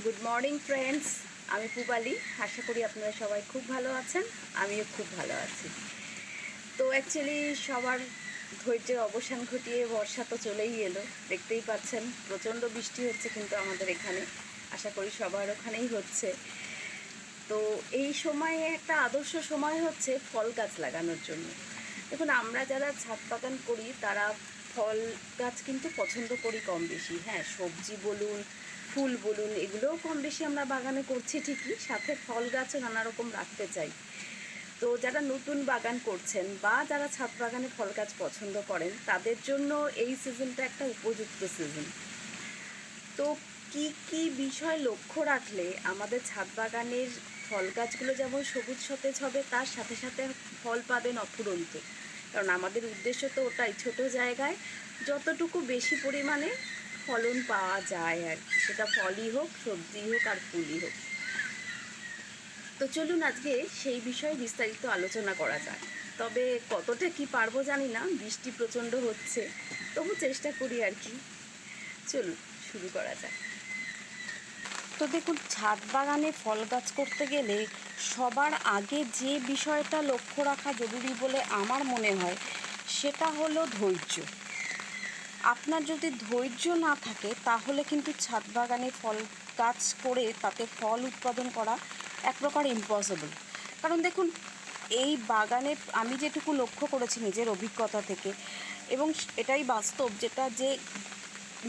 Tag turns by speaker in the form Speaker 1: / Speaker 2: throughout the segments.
Speaker 1: Good morning friends, আমি পূবালি। আশা করি আপনারা সবাই খুব ভালো আছেন, আমিও খুব ভালো আছি। তো অ্যাকচুয়ালি সবার ধৈর্যের অবসান ঘটিয়ে বর্ষা তো চলেই এলো, দেখতেই পাচ্ছেন প্রচণ্ড বৃষ্টি হচ্ছে কিন্তু আমাদের এখানে, আশা করি সবার ওখানেই হচ্ছে। তো এই সময়ে একটা আদর্শ সময় হচ্ছে ফল গাছ লাগানোর জন্য। দেখুন, আমরা যারা ছাদ বাগান করি তারা ফল গাছ কিন্তু পছন্দ করি কম বেশি। হ্যাঁ, সবজি বলুন, ফুল বলুন, এগুলোও কম বেশি আমরা বাগানে করছি ঠিকই, সাথে ফল গাছও নানা রকম রাখতে চাই। তো যারা নতুন বাগান করছেন বা যারা ছাদ বাগানে ফল গাছ পছন্দ করেন তাদের জন্য এই সিজনটা একটা উপযুক্ত সিজন। তো কি কি বিষয় লক্ষ্য রাখলে আমাদের ছাদ বাগানের ফল গাছগুলো যেমন সবুজ সতেজ হবে, তার সাথে সাথে ফল পাবেন অফুরন্ত। কারণ আমাদের উদ্দেশ্য তো ওটাই, ছোট জায়গায় যতটুকু বেশি পরিমাণে ফলন পাওয়া যায় আর কি, সেটা ফলই হোক, সবজি হোক আর ফুলই হোক। তো চলুন আজকে সেই বিষয়ে বিস্তারিত আলোচনা করা যাক। তবে কতটা কি পারবো জানি না, বৃষ্টি প্রচণ্ড হচ্ছে, তবু চেষ্টা করি আর কি। চলুন শুরু করা যাক। তো দেখুন, ছাদ বাগানে ফল গাছ করতে গেলে সবার আগে যে বিষয়টা লক্ষ্য রাখা জরুরি বলে আমার মনে হয় সেটা হলো ধৈর্য। আপনার যদি ধৈর্য না থাকে তাহলে কিন্তু ছাদ বাগানে ফল গাছ করে তাতে ফল উৎপাদন করা এক প্রকার ইম্পসিবল। কারণ দেখুন, এই বাগানে আমি যেটুকু লক্ষ্য করেছি নিজের অভিজ্ঞতা থেকে, এবং এটাই বাস্তব, যেটা যে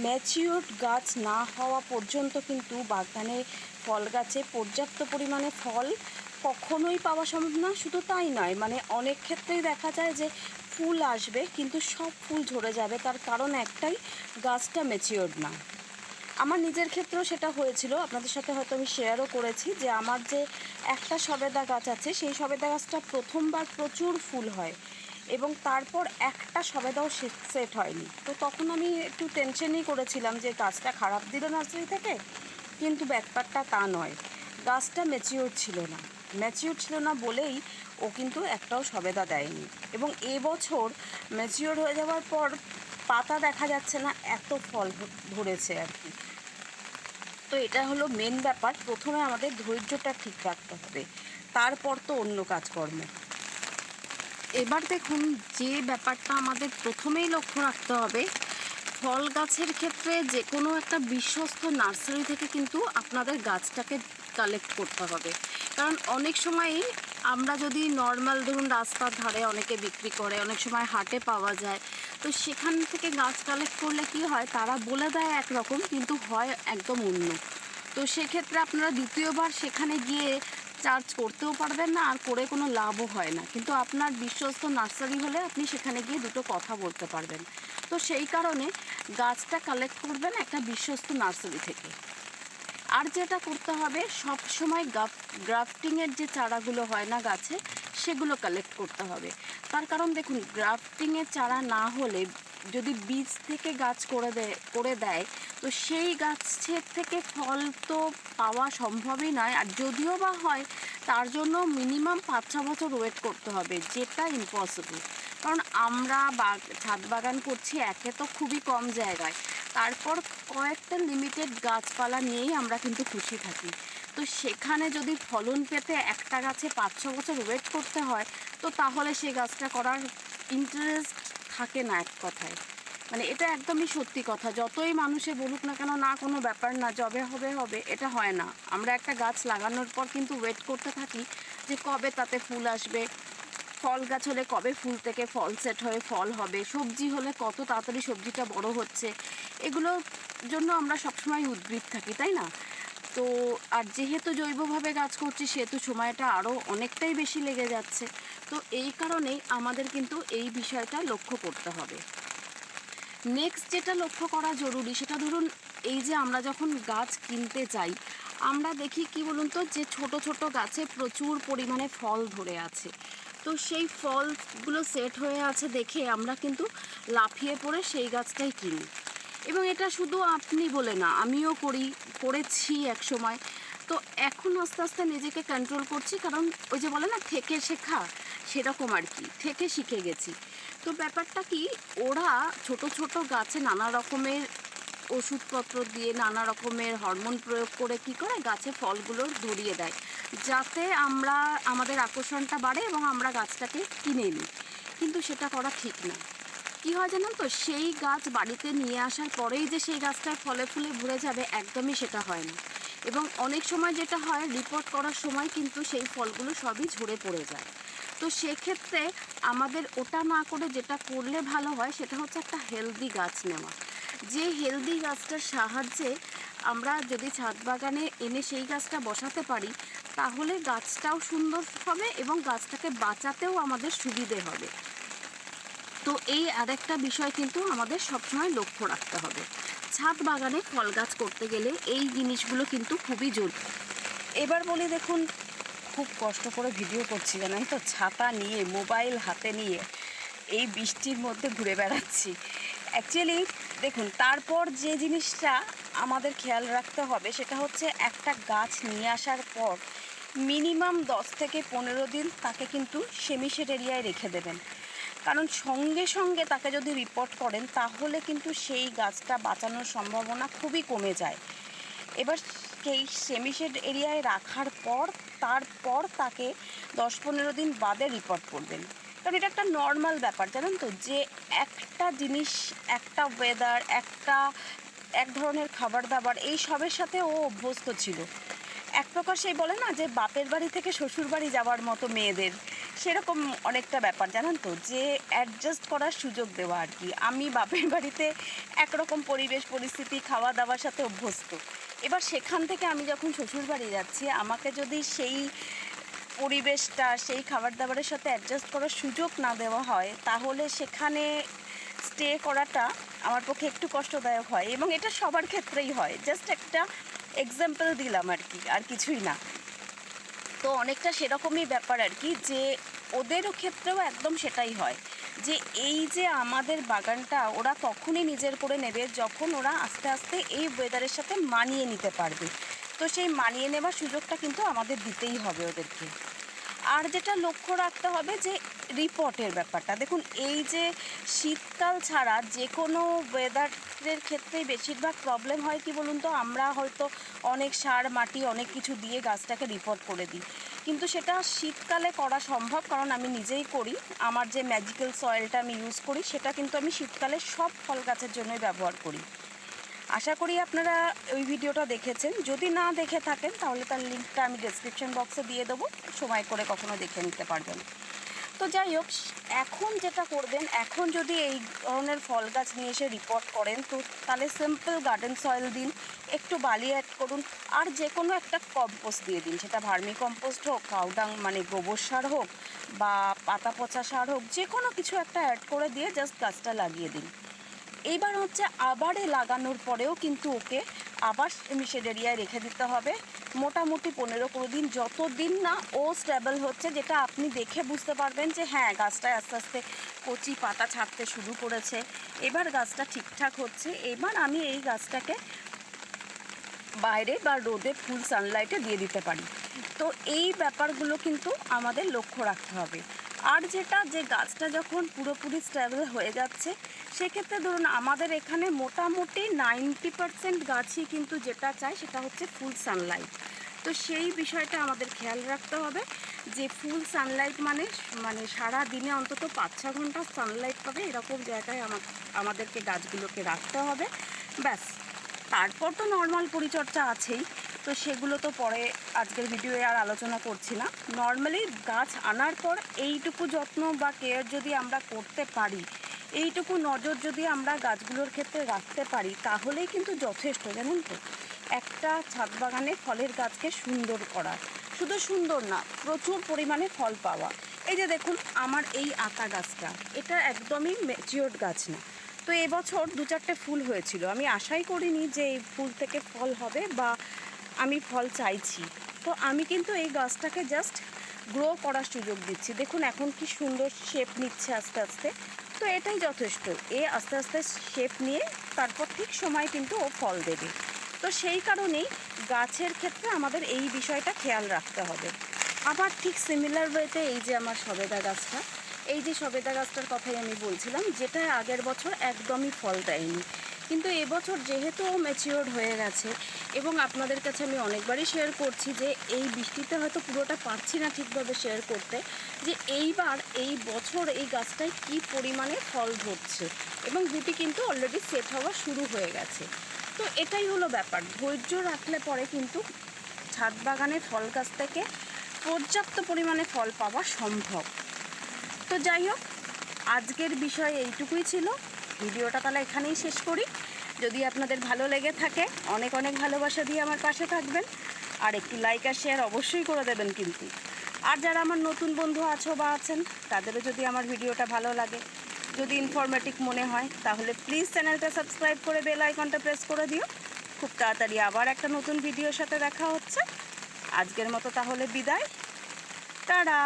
Speaker 1: ম্যাচিওরড গাছ না হওয়া পর্যন্ত কিন্তু বাগানে ফল গাছে পর্যাপ্ত পরিমাণে ফল কখনোই পাওয়া সম্ভব না। শুধু তাই নয়, মানে অনেক ক্ষেত্রেই দেখা যায় যে ফুল আসবে কিন্তু সব ফুল ঝরে যাবে, তার কারণ একটাই, গাছটা ম্যাচিওরড না। আমার নিজের ক্ষেত্রেও সেটা হয়েছিল, আপনাদের সাথে হয়তো আমি শেয়ারও করেছি যে আমার যে একটা সবেদা গাছ আছে, সেই সবেদা গাছটা প্রথমবার প্রচুর ফুল হয় এবং তারপর একটা সবেদাও সেট হয়নি। তো তখন আমি একটু টেনশনই করেছিলাম যে গাছটা খারাপ দিল নার্সারি থেকে, কিন্তু ব্যাপারটা তা নয়, গাছটা ম্যাচিওর ছিল না বলেই ও কিন্তু একটাও সবেদা দেয়নি। এবং এবছর ম্যাচিওর হয়ে যাওয়ার পর পাতা দেখা যাচ্ছে না, এত ফল ধরেছে আর কি। তো এটা হলো মেন ব্যাপার, প্রথমে আমাদের ধৈর্যটা ঠিক রাখতে হবে, তারপর তো অন্য কাজকর্ম। এবার দেখুন, যে ব্যাপারটা আমাদের প্রথমেই লক্ষ্য রাখতে হবে, ফল গাছের ক্ষেত্রে যে কোনো একটা বিশ্বস্ত নার্সারি থেকে কিন্তু আপনাদের গাছটাকে কালেক্ট করতে হবে। কারণ অনেক সময়ই আমরা যদি নর্মাল, ধরুন রাস্তার ধারে অনেকে বিক্রি করে, অনেক সময় হাটে পাওয়া যায়, তো সেখান থেকে গাছ কালেক্ট করলে কি হয়, তারা বলে দেয় একরকম কিন্তু হয় একদম অন্য। তো সেক্ষেত্রে আপনারা দ্বিতীয়বার সেখানে গিয়ে চার্জ করতেও পারবেন না, আর করে কোনো লাভও হয় না। কিন্তু আপনার বিশ্বস্ত নার্সারি হলে আপনি সেখানে গিয়ে দুটো কথা বলতে পারবেন। তো সেই কারণে গাছটা কালেক্ট করবেন একটা বিশ্বস্ত নার্সারি থেকে। আর যেটা করতে হবে, সব সময় গ্রাফটিংয়ের যে চারাগুলো হয় না গাছে, সেগুলো কালেক্ট করতে হবে। তার কারণ দেখুন, গ্রাফটিংয়ের চারা না হলে যদি বীজ থেকে গাছ করে দেয় তো সেই গাছের থেকে ফল তো পাওয়া সম্ভবই নয়, আর যদিও বা হয় তার জন্য মিনিমাম 5-6 বছর ওয়েট করতে হবে, যেটা ইম্পসিবল। কারণ আমরা ছাদ বাগান করছি একে তো খুবই কম জায়গায়, তারপর কয়েকটা লিমিটেড গাছপালা নিয়েই আমরা কিন্তু খুশি থাকি। তো সেখানে যদি ফলন পেতে একটা গাছে 5-6 বছর ওয়েট করতে হয়, তো তাহলে সেই গাছটা করার ইন্টারেস্ট থাকে না এক কথায়। মানে এটা একদমই সত্যি কথা, যতই মানুষে বলুক না কেন, না কোনো ব্যাপার না, যবে হবে হবে, এটা হয় না। আমরা একটা গাছ লাগানোর পর কিন্তু ওয়েট করতে থাকি যে কবে তাতে ফুল আসবে, ফল গাছ হলে কবে ফুল থেকে ফল সেট হয়ে ফল হবে, সবজি হলে কত তাড়াতাড়ি সবজিটা বড় হচ্ছে, এগুলোর জন্য আমরা সবসময় উদ্গ্রীব থাকি, তাই না? তো আর যেহেতু জৈবভাবে গাছ করছি সেহেতু সময়টা আরও অনেকটাই বেশি লেগে যাচ্ছে। তো এই কারণেই আমাদের কিন্তু এই বিষয়টা লক্ষ্য করতে হবে। নেক্সট যেটা লক্ষ্য করা জরুরি, সেটা ধরুন, এই যে আমরা যখন গাছ কিনতে যাই, আমরা দেখি কি বলুন তো, যে ছোট ছোট গাছে প্রচুর পরিমাণে ফল ধরে আছে। তো সেই ফলগুলো সেট হয়ে আছে দেখে আমরা কিন্তু লাফিয়ে পড়ে সেই গাছটাই কিনি। এবং এটা শুধু আপনি বলে না, আমিও করেছি এক সময়। তো এখন আস্তে আস্তে নিজেকে কন্ট্রোল করছি, কারণ ওই যে বলে না, থেকে শেখা, সেরকম আর কি, থেকে শিখে গেছি। তো ব্যাপারটা কি, ওরা ছোট ছোট গাছে নানা রকমের ওষুধপত্র দিয়ে নানা রকমের হরমোন প্রয়োগ করে কি করে গাছে ফলগুলো ধরিয়ে দেয়, যাতে আমাদের আকর্ষণটা বাড়ে এবং আমরা গাছটাকে কিনে নিই। কিন্তু সেটা করা ঠিক না। কী হয় জানেন তো, সেই গাছ বাড়িতে নিয়ে আসার পরেই যে সেই গাছটার ফলে ফুলে ভরে যাবে, একদমই সেটা হয় না। এবং অনেক সময় যেটা হয়, রিপোর্ট করার সময় কিন্তু সেই ফলগুলো সবই ঝরে পড়ে যায়। তো সেক্ষেত্রে আমাদের ওটা না করে যেটা করলে ভালো হয়, সেটা হচ্ছে একটা হেলদি গাছ নেওয়া। যে হেলদি গাছটার সাহায্যে আমরা যদি ছাদ বাগানে এনে সেই গাছটা বসাতে পারি, তাহলে গাছটাও সুন্দর হবে এবং গাছটাকে বাঁচাতেও আমাদের সুবিধে হবে। তো এই আরেকটা বিষয় কিন্তু আমাদের সবসময় লক্ষ্য রাখতে হবে। ছাদ বাগানে ফল গাছ করতে গেলে এই জিনিসগুলো কিন্তু খুবই জরুরি। এবার বলি, দেখুন, খুব কষ্ট করে ভিডিও করছি জানেন তো, ছাতা নিয়ে, মোবাইল হাতে নিয়ে এই বৃষ্টির মধ্যে ঘুরে বেড়াচ্ছি। অ্যাকচুয়ালি দেখুন, তারপর যে জিনিসটা আমাদের খেয়াল রাখতে হবে সেটা হচ্ছে, একটা গাছ নিয়ে আসার পর মিনিমাম 10 থেকে 15 দিন তাকে কিন্তু সেমিশেড এরিয়ায় রেখে দেবেন। কারণ সঙ্গে সঙ্গে তাকে যদি রিপোর্ট করেন, তাহলে কিন্তু সেই গাছটা বাঁচানোর সম্ভাবনা খুবই কমে যায়। এবার সেই সেমিশেড এরিয়ায় রাখার পর তারপর তাকে 10-15 দিন বাদে রিপোর্ট করবেন। কারণ এটা একটা নর্মাল ব্যাপার জানেন তো, যে একটা জিনিস, একটা ওয়েদার, এক ধরনের খাবার দাবার, এই সবের সাথে ও অভ্যস্ত ছিল। এক প্রকার সেই বলে না যে বাপের বাড়ি থেকে শ্বশুর বাড়ি যাওয়ার মতো মেয়েদের, সেরকম অনেকটা ব্যাপার জানেন তো, যে অ্যাডজাস্ট করার সুযোগ দেওয়া আর কি। আমি বাপের বাড়িতে একরকম পরিবেশ পরিস্থিতি, খাওয়া দাওয়ার সাথে অভ্যস্ত। এবার সেখান থেকে আমি যখন শ্বশুর বাড়ি যাচ্ছি, আমাকে যদি সেই পরিবেশটা, সেই খাবার দাবারের সাথে অ্যাডজাস্ট করার সুযোগ না দেওয়া হয়, তাহলে সেখানে স্টে করাটা আমার পক্ষে একটু কষ্টদায়ক হয়। এবং এটা সবার ক্ষেত্রেই হয়, জাস্ট একটা এক্সাম্পল দিলাম আর কি, আর কিছুই না। তো অনেকটা সেরকমই ব্যাপার আর কি, যে ওদেরও ক্ষেত্রেও একদম সেটাই হয়, যে এই যে আমাদের বাগানটা ওরা তখনই নিজের করে নেবে যখন ওরা আস্তে আস্তে এই ওয়েদারের সাথে মানিয়ে নিতে পারবে। তো সেই মানিয়ে নেওয়ার সুযোগটা কিন্তু আমাদের দিতেই হবে ওদেরকে। আর যেটা লক্ষ্য রাখতে হবে, যে রিপোর্টের ব্যাপারটা দেখুন, এই যে শীতকাল ছাড়া যে কোনো ওয়েদারের ক্ষেত্রেই বেশিরভাগ প্রবলেম হয় কি বলুন তো, আমরা হয়তো অনেক সার মাটি অনেক কিছু দিয়ে গাছটাকে রিপোর্ট করে দিই, কিন্তু সেটা শীতকালে করা সম্ভব, কারণ আমি নিজেই করি। আমার যে ম্যাজিক্যাল সয়েলটা আমি ইউজ করি, সেটা কিন্তু আমি শীতকালে সব ফল গাছের জন্যই ব্যবহার করি। আশা করি আপনারা ওই ভিডিওটা দেখেছেন। যদি না দেখে থাকেন, তাহলে তার লিঙ্কটা আমি ডেসক্রিপশন বক্সে দিয়ে দেবো, সময় করে কখনো দেখে নিতে পারবেন। তো যাই হোক, এখন যেটা করবেন, এখন যদি এই ধরনের ফল গাছ নিয়ে এসে রিপোর্ট করেন, তো তাহলে সিম্পল গার্ডেন সয়েল দিন, একটু বালি অ্যাড করুন, আর যে কোনো একটা কম্পোস্ট দিয়ে দিন। সেটা ভার্মি কম্পোস্ট হোক, কাউডাং মানে গোবর সার হোক, বা পাতা পচা সার হোক, যে কোনো কিছু একটা অ্যাড করে দিয়ে জাস্ট গাছটা লাগিয়ে দিন। এইবার হচ্ছে আবারে লাগানোর পরেও কিন্তু ওকে আবার সেমিশেড এরিয়ায় রেখে দিতে হবে মোটামুটি 15-20 দিন, যতদিন না ও স্টেবল হচ্ছে, যেটা আপনি দেখে বুঝতে পারবেন যে হ্যাঁ, গাছটায় আস্তে আস্তে কচি পাতা ছাড়তে শুরু করেছে, এবার গাছটা ঠিকঠাক হচ্ছে। এবার আমি এই গাছটাকে বাইরে বা রোদে ফুল সানলাইটে দিয়ে দিতে পারি। তো এই ব্যাপারগুলো কিন্তু আমাদের লক্ষ্য রাখতে হবে। আর যেটা, যে গাছটা যখন পুরোপুরি স্টেবল হয়ে যাচ্ছে, সেক্ষেত্রে ধরুন আমাদের এখানে মোটামুটি 90% গাছই কিন্তু যেটা চাই সেটা হচ্ছে ফুল সানলাইট। তো সেই বিষয়টা আমাদের খেয়াল রাখতে হবে, যে ফুল সানলাইট মানে সারা দিনে অন্তত 5-6 ঘন্টা সানলাইট পাবে, এরকম জায়গায় আমাদেরকে গাছগুলোকে রাখতে হবে। ব্যাস, তারপর তো নর্মাল পরিচর্যা আছেই, তো সেগুলো তো পরে আজকের ভিডিওয়ে আর আলোচনা করছি না। নর্মালি গাছ আনার পর এইটুকু যত্ন বা কেয়ার যদি আমরা করতে পারি, এইটুকু নজর যদি আমরা গাছগুলোর ক্ষেত্রে রাখতে পারি, তাহলেই কিন্তু যথেষ্ট জানেন তো একটা ছাদ বাগানে ফলের গাছকে সুন্দর করা। শুধু সুন্দর না, প্রচুর পরিমাণে ফল পাওয়া। এই যে দেখুন, আমার এই আতা গাছটা, এটা একদমই ম্যাচিওর্ড গাছ না। তো এবছর 2-4টে ফুল হয়েছিল, আমি আশাই করিনি যে এই ফুল থেকে ফল হবে বা আমি ফল চাইছি। তো আমি কিন্তু এই গাছটাকে জাস্ট গ্রো করার সুযোগ দিচ্ছি। দেখুন এখন কি সুন্দর শেপ নিচ্ছে আস্তে আস্তে। তো এটাই যথেষ্ট, আস্তে আস্তে শেপ নিয়ে তারপর ঠিক সময় কিন্তু ও ফল দেবে। তো সেই কারণেই গাছের ক্ষেত্রে আমাদের এই বিষয়টা খেয়াল রাখতে হবে। আবার ঠিক সিমিলার ওয়েতে এই যে আমার সবেদা গাছটা, এই যে সবেদা গাছটার কথাই আমি বলছিলাম, যেটা আগের বছর একদমই ফল দেয়নি, কিন্তু এবছর যেহেতু ম্যাচিওর হয়ে গেছে এবং আপনাদের কাছে আমি অনেকবারই শেয়ার করছি যে এই বৃষ্টিতে হয়তো পুরোটা পারছি না ঠিকভাবে শেয়ার করতে, যে এইবার এই বছর এই গাছটায় কি পরিমাণে ফল ধরছে এবং গুটি কিন্তু অলরেডি সেট হওয়া শুরু হয়ে গেছে। তো এটাই হলো ব্যাপার, ধৈর্য রাখলে পরে কিন্তু ছাদ বাগানে ফল গাছ থেকে পর্যাপ্ত পরিমাণে ফল পাওয়া সম্ভব। তো যাই হোক, আজকের বিষয় এইটুকুই ছিল। ভিডিওটা তাহলে এখানেই শেষ করি। যদি আপনাদের ভালো লেগে থাকে অনেক অনেক ভালোবাসা দিয়ে আমার পাশে থাকবেন, আর একটু লাইক আর শেয়ার অবশ্যই করে দেবেন কিন্তু। আর যারা আমার নতুন বন্ধু আছো বা আছেন তাদেরও যদি আমার ভিডিওটা ভালো লাগে, যদি ইনফরমেটিভ মনে হয়, তাহলে প্লিজ চ্যানেলটা সাবস্ক্রাইব করে বেল আইকনটা প্রেস করে দিও। খুব তাড়াতাড়ি আবার একটা নতুন ভিডিওর সাথে দেখা হচ্ছে। আজকের মতো তাহলে বিদায়, টাটা।